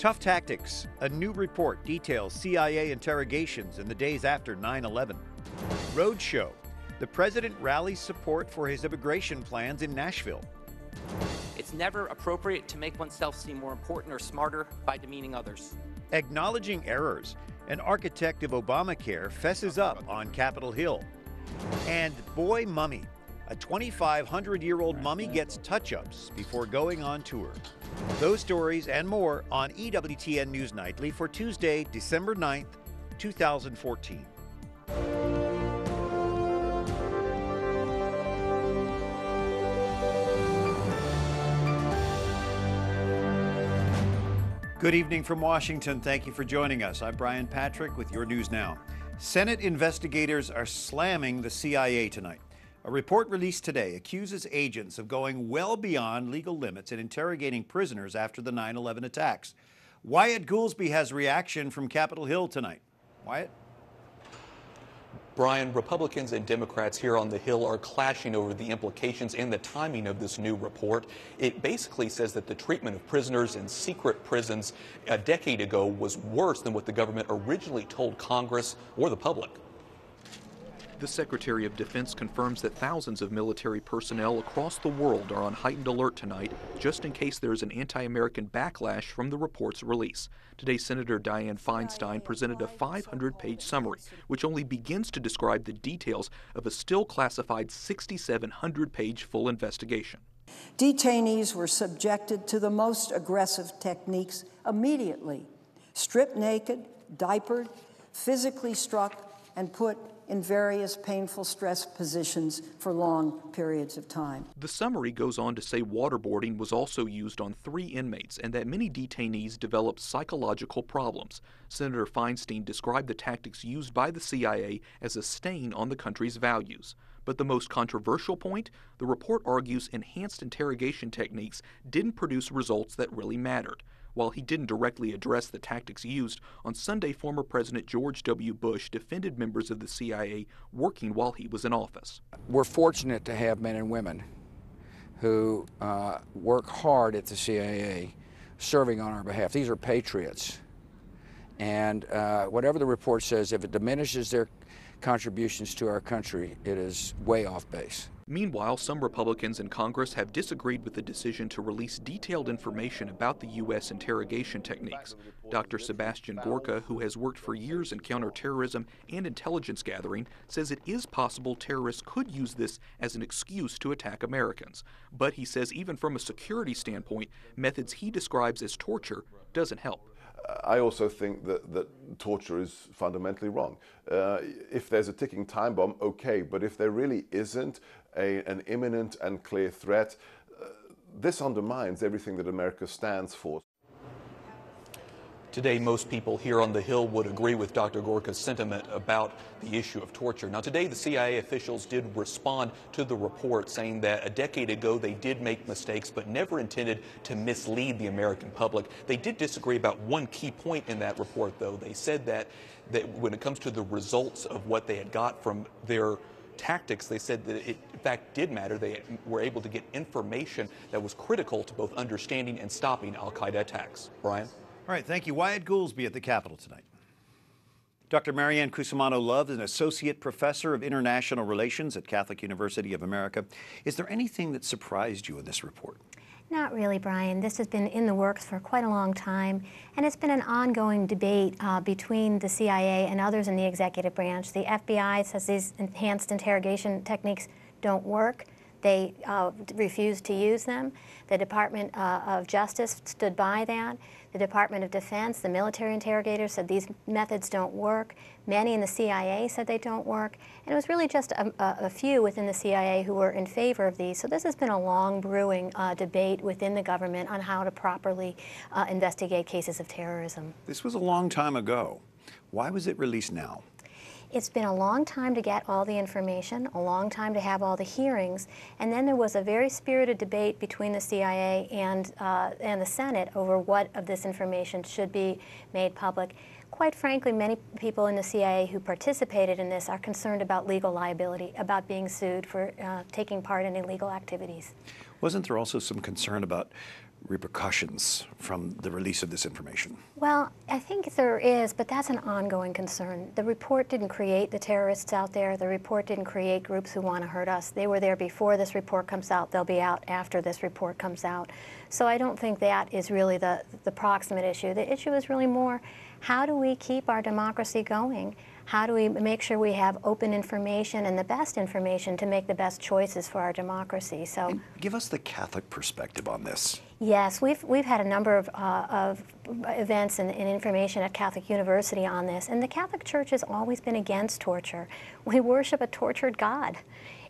Tough tactics. A new report details CIA interrogations in the days after 9/11. Roadshow. The president rallies support for his immigration plans in Nashville. It's never appropriate to make oneself seem more important or smarter by demeaning others. Acknowledging errors. An architect of Obamacare fesses up on Capitol Hill. And Boy Mummy. A 2,500-year-old mummy gets touch-ups before going on tour. Those stories and more on EWTN News Nightly for Tuesday, December 9th, 2014. Good evening from Washington. Thank you for joining us. I'm Brian Patrick with your news now. Senate investigators are slamming the CIA tonight. A report released today accuses agents of going well beyond legal limits in interrogating prisoners after the 9/11 attacks. Wyatt Goolsby has reaction from Capitol Hill tonight. Wyatt? Brian, Republicans and Democrats here on the Hill are clashing over the implications and the timing of this new report. It basically says that the treatment of prisoners in secret prisons a decade ago was worse than what the government originally told Congress or the public. The Secretary of Defense confirms that thousands of military personnel across the world are on heightened alert tonight, just in case there is an anti-American backlash from the report's release. Today, Senator Diann presented a 500-page summary, which only begins to describe the details of a still classified 6,700-page full investigation. Detainees were subjected to the most aggressive techniques immediately: stripped naked, diapered, physically struck, and put in various painful stress positions for long periods of time. The summary goes on to say waterboarding was also used on 3 inmates and that many detainees developed psychological problems. Senator Feinstein described the tactics used by the CIA as a stain on the country's values. But the most controversial point, the report argues enhanced interrogation techniques didn't produce results that really mattered. While he didn't directly address the tactics used, on Sunday, former President George W. Bush defended members of the CIA working while he was in office. We're fortunate to have men and women who work hard at the CIA, serving on our behalf. These are patriots. And whatever the report says, if it diminishes their contributions to our country, it is way off base. Meanwhile, some Republicans in Congress have disagreed with the decision to release detailed information about the U.S. interrogation techniques. Dr. Sebastian Gorka, who has worked for years in counterterrorism and intelligence gathering, says it is possible terrorists could use this as an excuse to attack Americans. But he says even from a security standpoint, methods he describes as torture doesn't help. I also think that torture is fundamentally wrong. If there's a ticking time bomb, okay, but if there really isn't an imminent and clear threat, this undermines everything that America stands for. Today, most people here on the Hill would agree with Dr. Gorka's sentiment about the issue of torture. Now, today, the CIA officials did respond to the report, saying that a decade ago they did make mistakes, but never intended to mislead the American public. They did disagree about one key point in that report, though. They said that when it comes to the results of what they had got from their tactics, they said that it, in fact, did matter. They were able to get information that was critical to both understanding and stopping al-Qaeda attacks. Brian? All right, thank you. Wyatt Goolsby at the Capitol tonight. Dr. Maryann Cusimano Love is an associate professor of international relations at Catholic University of America. Is there anything that surprised you in this report? Not really, Brian. This has been in the works for quite a long time, and it's been an ongoing debate between the CIA and others in the executive branch. The FBI says these enhanced interrogation techniques don't work. They refuse to use them. The Department of Justice stood by that. The Department of Defense, the military interrogators said these methods don't work. Many in the CIA said they don't work. And it was really just a few within the CIA who were in favor of these. So this has been a long brewing debate within the government on how to properly investigate cases of terrorism. This was a long time ago. Why was it released now? It's been a long time to get all the information, a long time to have all the hearings, and then there was a very spirited debate between the CIA and the Senate over what of this information should be made public. Quite frankly, many people in the CIA who participated in this are concerned about legal liability, about being sued for taking part in illegal activities. Wasn't there also some concern about repercussions from the release of this information? Well, I think there is, but that's an ongoing concern. The report didn't create the terrorists out there. The report didn't create groups who want to hurt us. They were there before this report comes out. They'll be out after this report comes out. So I don't think that is really the proximate issue. The issue is really more, how do we keep our democracy going? How do we make sure we have open information and the best information to make the best choices for our democracy? So, and give us the Catholic perspective on this. Yes, we've had a number of events and information at Catholic University on this, and the Catholic Church has always been against torture. We worship a tortured God.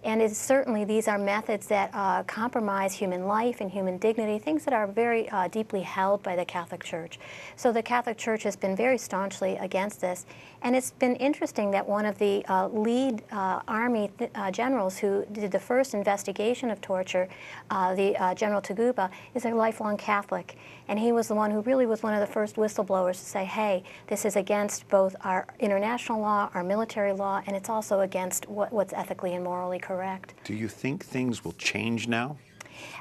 And it's certainly these are methods that compromise human life and human dignity, things that are very deeply held by the Catholic Church. So the Catholic Church has been very staunchly against this. And it's been interesting that one of the lead Army generals who did the first investigation of torture, the General Taguba, is a lifelong Catholic. And he was the one who really was one of the first whistleblowers to say, hey, this is against both our international law, our military law, and it's also against what's ethically and morally correct. Do you think things will change now?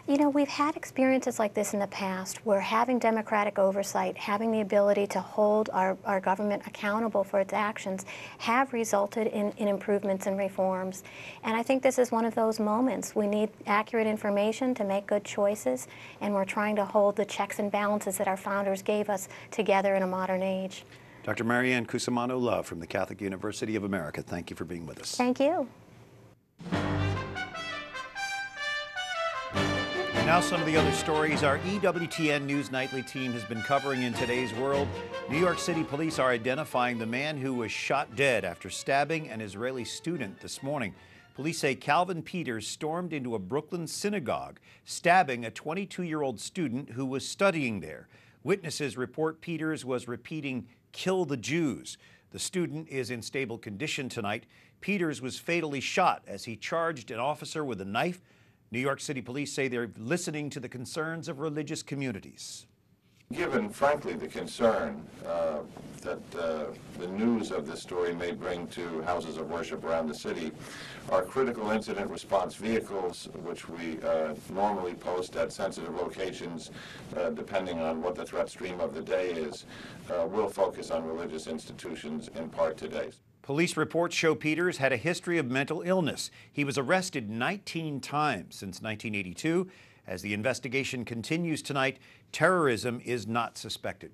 You know, we've had experiences like this in the past where having democratic oversight, having the ability to hold our government accountable for its actions have resulted in improvements and reforms. And I think this is one of those moments. We need accurate information to make good choices, and we're trying to hold the checks and balances that our founders gave us together in a modern age. Dr. Maryann Cusimano Love from the Catholic University of America, thank you for being with us. Thank you. Now some of the other stories our EWTN News Nightly team has been covering in today's world. New York City police are identifying the man who was shot dead after stabbing an Israeli student this morning. Police say Calvin Peters stormed into a Brooklyn synagogue, stabbing a 22-year-old student who was studying there. Witnesses report Peters was repeating, "Kill the Jews." The student is in stable condition tonight. Peters was fatally shot as he charged an officer with a knife. New York City police say they're listening to the concerns of religious communities. Given, frankly, the concern that the news of this story may bring to houses of worship around the city, our critical incident response vehicles, which we normally post at sensitive locations, depending on what the threat stream of the day is, will focus on religious institutions in part today. Police reports show Peters had a history of mental illness. He was arrested 19 times since 1982. As the investigation continues tonight, terrorism is not suspected.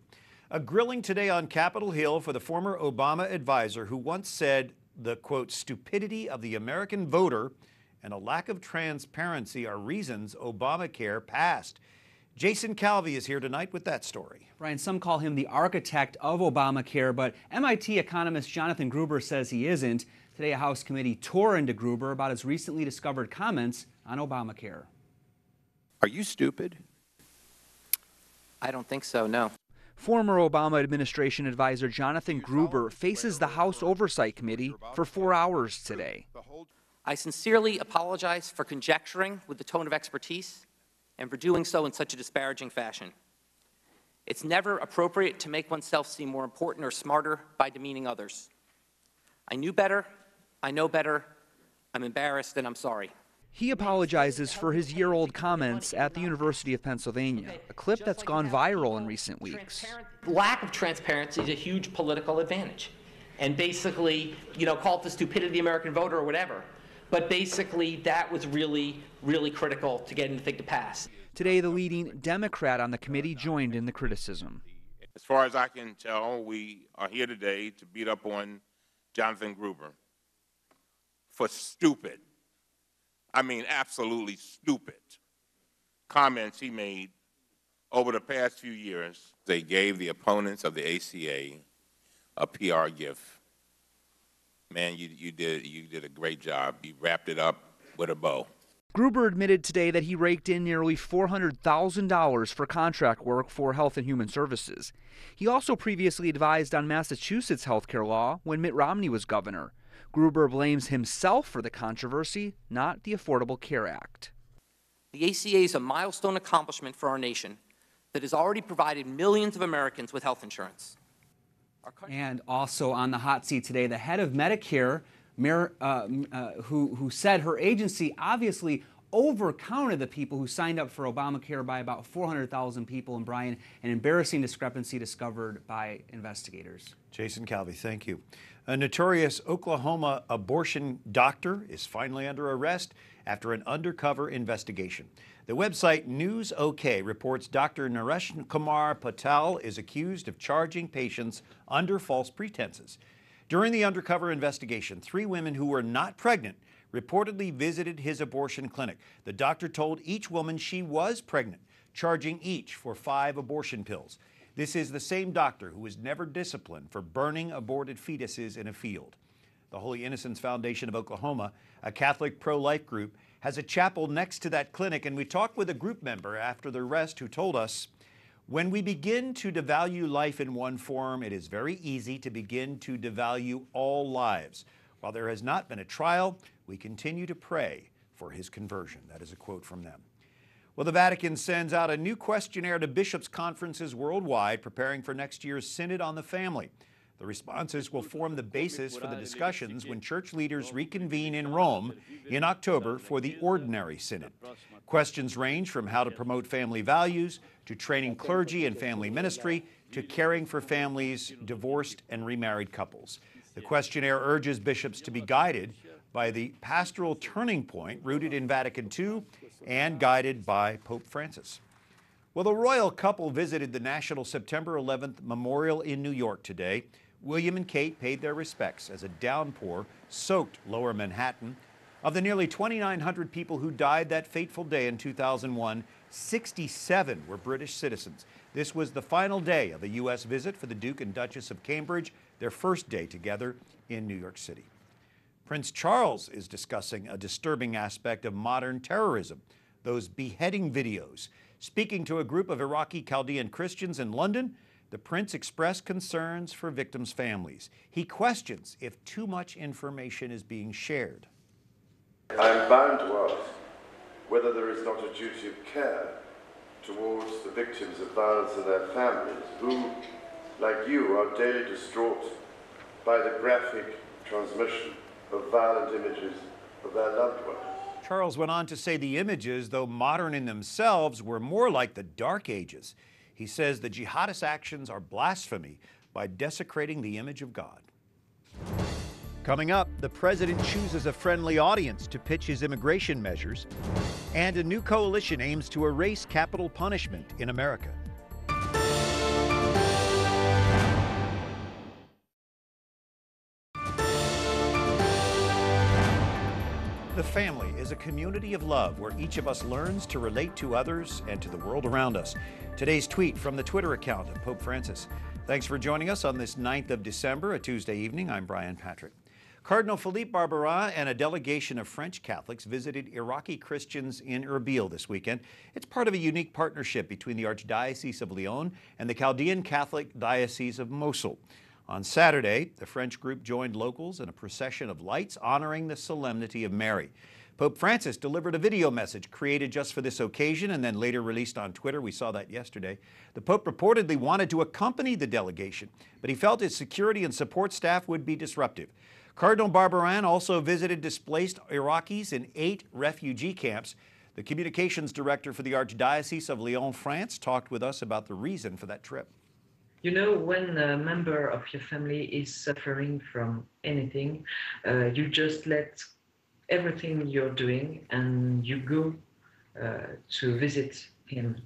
A grilling today on Capitol Hill for the former Obama advisor who once said the, quote, stupidity of the American voter and a lack of transparency are reasons Obamacare passed. Jason Calvi is here tonight with that story. Brian, some call him the architect of Obamacare, but MIT economist Jonathan Gruber says he isn't. Today, a House committee tore into Gruber about his recently discovered comments on Obamacare. Are you stupid? I don't think so, no. Former Obama administration advisor Jonathan Gruber faces the House Oversight Committee for 4 hours today. I sincerely apologize for conjecturing with the tone of expertise and for doing so in such a disparaging fashion. It's never appropriate to make oneself seem more important or smarter by demeaning others. I knew better, I know better, I'm embarrassed, and I'm sorry. He apologizes for his year-old comments at the University of Pennsylvania, a clip that's gone viral in recent weeks. Lack of transparency is a huge political advantage. And basically, call it the stupidity of the American voter or whatever. But basically, that was really, really critical to getting the thing to pass. Today, the leading Democrat on the committee joined in the criticism. As far as I can tell, we are here today to beat up on Jonathan Gruber for stupid, I mean absolutely stupid, comments he made over the past few years. They gave the opponents of the ACA a PR gift. Man, you did a great job. You wrapped it up with a bow. Gruber admitted today that he raked in nearly $400,000 for contract work for Health and Human Services. He also previously advised on Massachusetts health care law when Mitt Romney was governor. Gruber blames himself for the controversy, not the Affordable Care Act. The ACA is a milestone accomplishment for our nation that has already provided millions of Americans with health insurance. And also on the hot seat today, the head of Medicare, who said her agency obviously overcounted the people who signed up for Obamacare by about 400,000 people. And Brian, an embarrassing discrepancy discovered by investigators. Jason Calvi, thank you. A notorious Oklahoma abortion doctor is finally under arrest after an undercover investigation. The website News OK reports Dr. Naresh Kumar Patel is accused of charging patients under false pretenses. During the undercover investigation, 3 women who were not pregnant reportedly visited his abortion clinic. The doctor told each woman she was pregnant, charging each for 5 abortion pills. This is the same doctor who was never disciplined for burning aborted fetuses in a field. The Holy Innocents Foundation of Oklahoma, a Catholic pro-life group, has a chapel next to that clinic, and we talked with a group member after the arrest who told us, when we begin to devalue life in one form, it is very easy to begin to devalue all lives. While there has not been a trial, we continue to pray for his conversion. That is a quote from them. Well, the Vatican sends out a new questionnaire to bishops' conferences worldwide, preparing for next year's Synod on the Family. The responses will form the basis for the discussions when church leaders reconvene in Rome in October for the Ordinary Synod. Questions range from how to promote family values, to training clergy and family ministry, to caring for families, divorced and remarried couples. The questionnaire urges bishops to be guided by the pastoral turning point rooted in Vatican II and guided by Pope Francis. Well, the royal couple visited the National September 11th Memorial in New York today. William and Kate paid their respects as a downpour soaked lower Manhattan. Of the nearly 2,900 people who died that fateful day in 2001, 67 were British citizens. This was the final day of a U.S. visit for the Duke and Duchess of Cambridge, their first day together in New York City. Prince Charles is discussing a disturbing aspect of modern terrorism, those beheading videos. Speaking to a group of Iraqi Chaldean Christians in London, the prince expressed concerns for victims' families. He questions if too much information is being shared. I am bound to ask whether there is not a duty of care towards the victims of violence and their families, who, like you, are daily distraught by the graphic transmission of violent images of their loved ones. Charles went on to say the images, though modern in themselves, were more like the Dark Ages. He says the jihadist actions are blasphemy by desecrating the image of God. Coming up, the president chooses a friendly audience to pitch his immigration measures, and a new coalition aims to erase capital punishment in America. The family is a community of love where each of us learns to relate to others and to the world around us. Today's tweet from the Twitter account of Pope Francis. Thanks for joining us on this 9th of December, a Tuesday evening. I'm Brian Patrick. Cardinal Philippe Barbarin and a delegation of French Catholics visited Iraqi Christians in Erbil this weekend. It's part of a unique partnership between the Archdiocese of Lyon and the Chaldean Catholic Diocese of Mosul. On Saturday, the French group joined locals in a procession of lights honoring the solemnity of Mary. Pope Francis delivered a video message created just for this occasion and then later released on Twitter. We saw that yesterday. The Pope reportedly wanted to accompany the delegation, but he felt his security and support staff would be disruptive. Cardinal Barbarin also visited displaced Iraqis in 8 refugee camps. The communications director for the Archdiocese of Lyon, France, talked with us about the reason for that trip. You know, when a member of your family is suffering from anything, you just let everything you're doing and you go to visit him.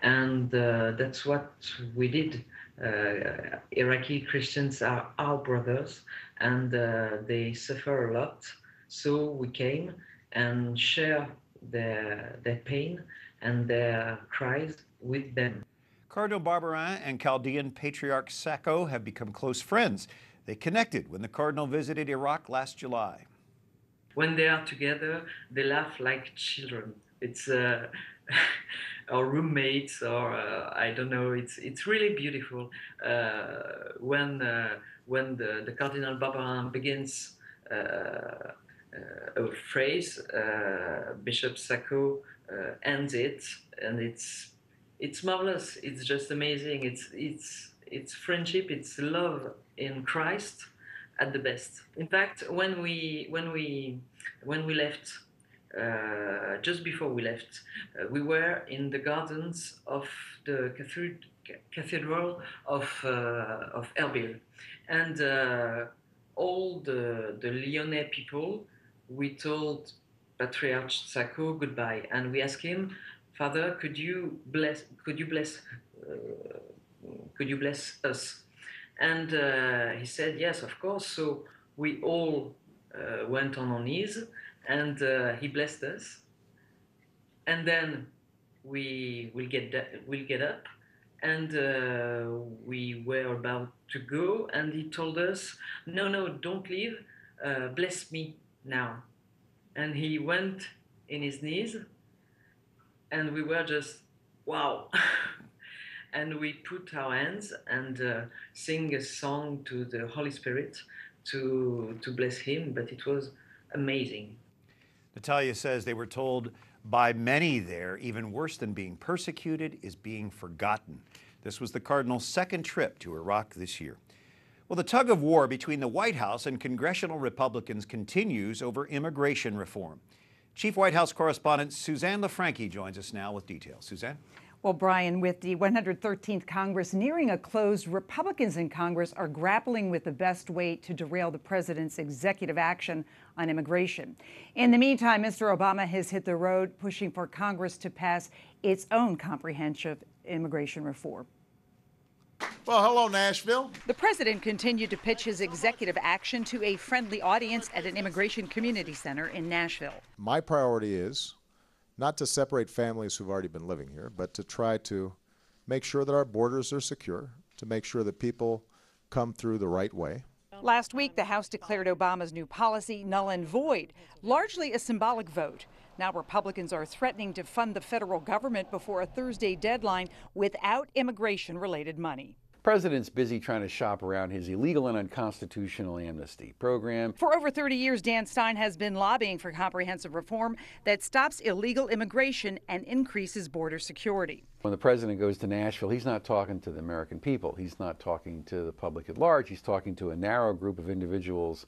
And that's what we did. Iraqi Christians are our brothers, and they suffer a lot. So we came and share their pain and their cries with them. Cardinal Barbarin and Chaldean Patriarch Sacco have become close friends. They connected when the Cardinal visited Iraq last July. When they are together, they laugh like children. It's or roommates, or I don't know. It's really beautiful. When the Cardinal Barbarin begins a phrase, Bishop Sacco ends it, and it's marvelous. It's just amazing. It's friendship. It's love in Christ at the best. In fact, when we left just before we left. We were in the gardens of the cathedral of Erbil, and all the Lyonnais people, we told Patriarch Sacco goodbye, and we asked him, Father, could you bless us? And he said, yes, of course. So we all went on our knees, and he blessed us. And then we'll get up, and we were about to go, and he told us, no, don't leave, bless me now. And he went in his knees, and we were just, wow. And we put our hands and sing a song to the Holy Spirit to bless him, but it was amazing. Natalia says they were told by many there, even worse than being persecuted is being forgotten. This was the Cardinal's second trip to Iraq this year. Well, the tug of war between the White House and congressional Republicans continues over immigration reform. Chief White House correspondent Suzanne LaFranchi joins us now with details. Suzanne? Well, Brian, with the 113th Congress nearing a close, Republicans in Congress are grappling with the best way to derail the president's executive action on immigration. In the meantime, Mr. Obama has hit the road pushing for Congress to pass its own comprehensive immigration reform. Well, hello, Nashville. The president continued to pitch his executive action to a friendly audience at an immigration community center in Nashville. My priority is not to separate families who've already been living here, but to try to make sure that our borders are secure, to make sure that people come through the right way. Last week, the House declared Obama's new policy null and void, largely a symbolic vote. Now Republicans are threatening to fund the federal government before a Thursday deadline without immigration-related money. The president's busy trying to shop around his illegal and unconstitutional amnesty program. For over 30 years, Dan Stein has been lobbying for comprehensive reform that stops illegal immigration and increases border security. When the president goes to Nashville, he's not talking to the American people. He's not talking to the public at large. He's talking to a narrow group of individuals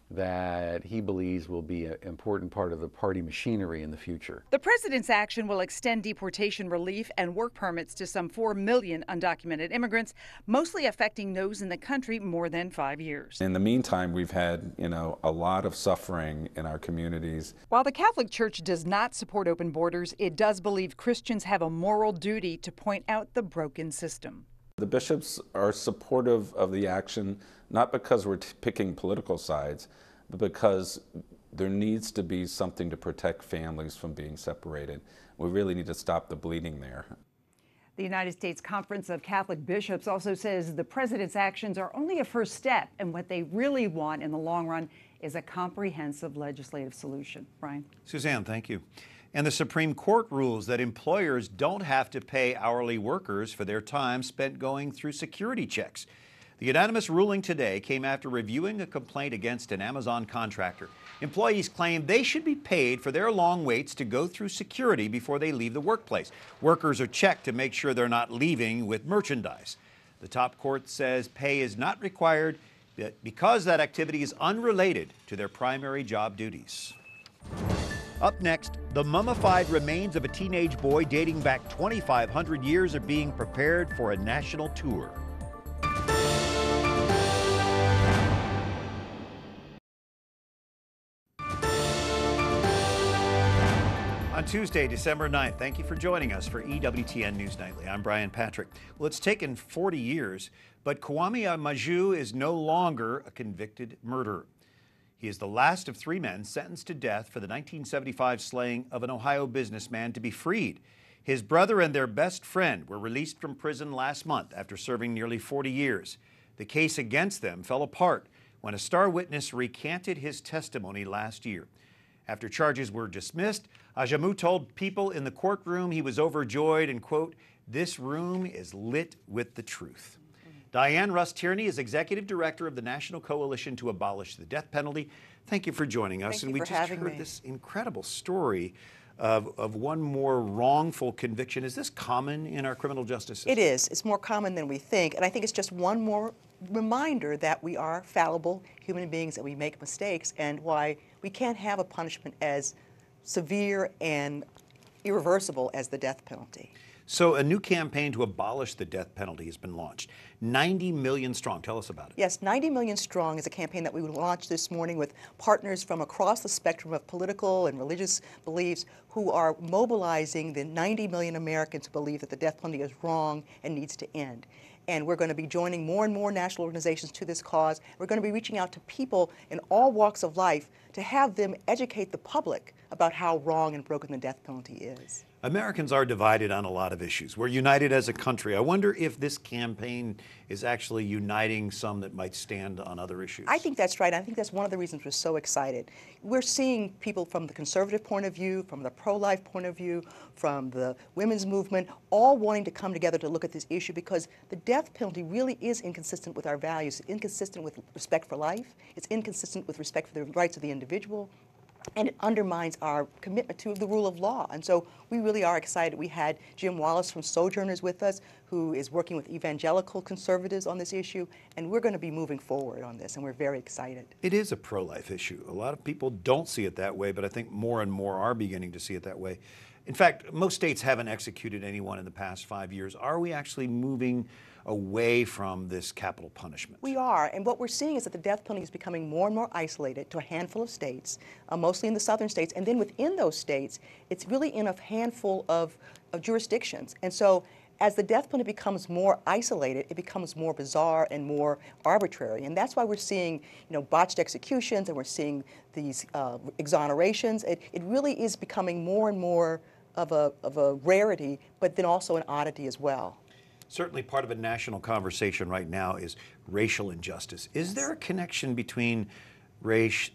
that he believes will be an important part of the party machinery in the future. The president's action will extend deportation relief and work permits to some 4 million undocumented immigrants, mostly affecting those in the country more than 5 years. In the meantime, we've had, a lot of suffering in our communities. While the Catholic Church does not support open borders, it does believe Christians have a moral duty to point out the broken system. The bishops are supportive of the action, not because we're picking political sides, but because there needs to be something to protect families from being separated. We really need to stop the bleeding there. The United States Conference of Catholic Bishops also says the president's actions are only a first step, and what they really want in the long run is a comprehensive legislative solution. Brian? Suzanne, thank you. And the Supreme Court rules that employers don't have to pay hourly workers for their time spent going through security checks. The unanimous ruling today came after reviewing a complaint against an Amazon contractor. Employees claim they should be paid for their long waits to go through security before they leave the workplace. Workers are checked to make sure they're not leaving with merchandise. The top court says pay is not required because that activity is unrelated to their primary job duties. Up next, the mummified remains of a teenage boy dating back 2,500 years are being prepared for a national tour. On Tuesday, December 9th, thank you for joining us for EWTN News Nightly. I'm Brian Patrick. Well, it's taken 40 years, but Kwame Amaju is no longer a convicted murderer. He is the last of 3 men sentenced to death for the 1975 slaying of an Ohio businessman to be freed. His brother and their best friend were released from prison last month after serving nearly 40 years. The case against them fell apart when a star witness recanted his testimony last year. After charges were dismissed, Ajamu told people in the courtroom he was overjoyed and, quote, "This room is lit with the truth." Diann Rust-Tierney is Executive Director of the National Coalition to Abolish the Death Penalty. Thank you for joining us. Thank you for having me. We just heard this incredible story of one more wrongful conviction. Is this common in our criminal justice system? It is. It's more common than we think. And I think it's just one more reminder that we are fallible human beings, that we make mistakes, and why we can't have a punishment as severe and irreversible as the death penalty. So a new campaign to abolish the death penalty has been launched. 90 million strong. Tell us about it. Yes, 90 Million Strong is a campaign that we launched this morning with partners from across the spectrum of political and religious beliefs who are mobilizing the 90 million Americans who believe that the death penalty is wrong and needs to end. And we're going to be joining more and more national organizations to this cause. We're going to be reaching out to people in all walks of life to have them educate the public about how wrong and broken the death penalty is. Americans are divided on a lot of issues. We're united as a country. I wonder if this campaign is actually uniting some that might stand on other issues. I think that's right. I think that's one of the reasons we're so excited. We're seeing people from the conservative point of view, from the pro-life point of view, from the women's movement, all wanting to come together to look at this issue because the death penalty really is inconsistent with our values. It's inconsistent with respect for life. It's inconsistent with respect for the rights of the individual. And it undermines our commitment to the rule of law. And so we really are excited. We had Jim Wallace from Sojourners with us, who is working with evangelical conservatives on this issue, and we're going to be moving forward on this, and we're very excited. It is a pro-life issue. A lot of people don't see it that way, but I think more and more are beginning to see it that way. In fact, most states haven't executed anyone in the past 5 years. Are we actually moving away from this capital punishment? We are, and what we're seeing is that the death penalty is becoming more and more isolated to a handful of states, mostly in the southern states, and then within those states, it's really in a handful of jurisdictions. And so as the death penalty becomes more isolated, it becomes more bizarre and more arbitrary. And that's why we're seeing, botched executions, and we're seeing these exonerations. It really is becoming more and more of a rarity, but then also an oddity as well. Certainly part of a national conversation right now is racial injustice. Is there a connection between race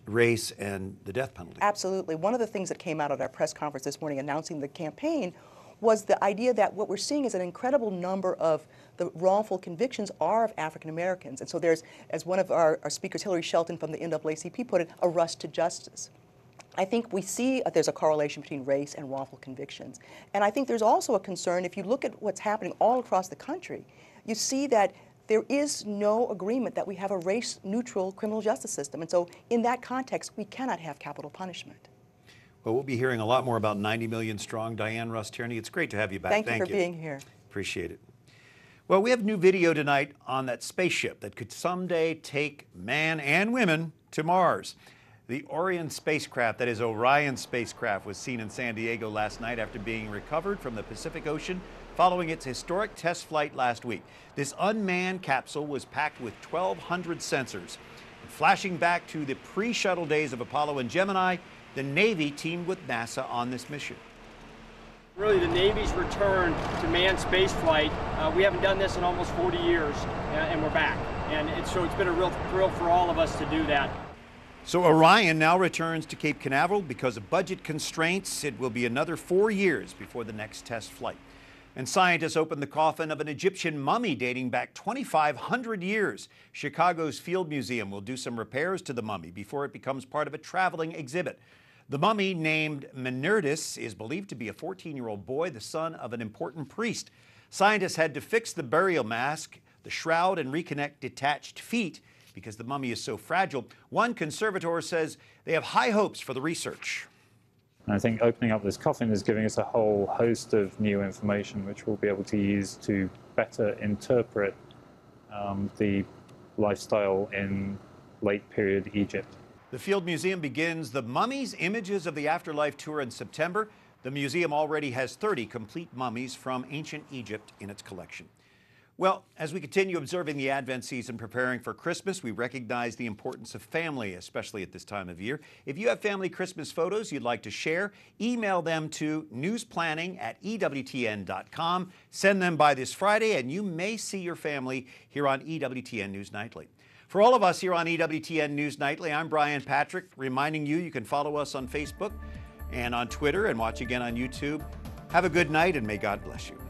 and the death penalty? Absolutely. One of the things that came out at our press conference this morning announcing the campaign was the idea that what we're seeing is an incredible number of the wrongful convictions are of African Americans. And so there's, as one of our speakers, Hillary Shelton from the NAACP put it, a rush to justice. I think we see there's a correlation between race and wrongful convictions. And I think there's also a concern, if you look at what's happening all across the country, you see that there is no agreement that we have a race-neutral criminal justice system. And so in that context, we cannot have capital punishment. Well, we'll be hearing a lot more about 90 Million Strong. Diann, Rust-Tierney, it's great to have you back. Thank you for being here. Appreciate it. Well, we have new video tonight on that spaceship that could someday take man and women to Mars. The Orion spacecraft, that is Orion spacecraft, was seen in San Diego last night after being recovered from the Pacific Ocean following its historic test flight last week. This unmanned capsule was packed with 1,200 sensors. Flashing back to the pre-shuttle days of Apollo and Gemini, the Navy teamed with NASA on this mission. Really, the Navy's return to manned spaceflight. We haven't done this in almost 40 years, and we're back. And so it's been a real thrill for all of us to do that. So Orion now returns to Cape Canaveral because of budget constraints. It will be another 4 years before the next test flight. And scientists opened the coffin of an Egyptian mummy dating back 2,500 years. Chicago's Field Museum will do some repairs to the mummy before it becomes part of a traveling exhibit. The mummy, named Menerdis, is believed to be a 14-year-old boy, the son of an important priest. Scientists had to fix the burial mask, the shroud, and reconnect detached feet because the mummy is so fragile. One conservator says they have high hopes for the research. I think opening up this coffin is giving us a whole host of new information which we'll be able to use to better interpret the lifestyle in late period Egypt. The Field Museum begins the Mummies Images of the Afterlife tour in September. The museum already has 30 complete mummies from ancient Egypt in its collection. Well, as we continue observing the Advent season preparing for Christmas, we recognize the importance of family, especially at this time of year. If you have family Christmas photos you'd like to share, email them to newsplanning@EWTN.com. Send them by this Friday, and you may see your family here on EWTN News Nightly. For all of us here on EWTN News Nightly, I'm Brian Patrick, reminding you can follow us on Facebook and on Twitter and watch again on YouTube. Have a good night, and may God bless you.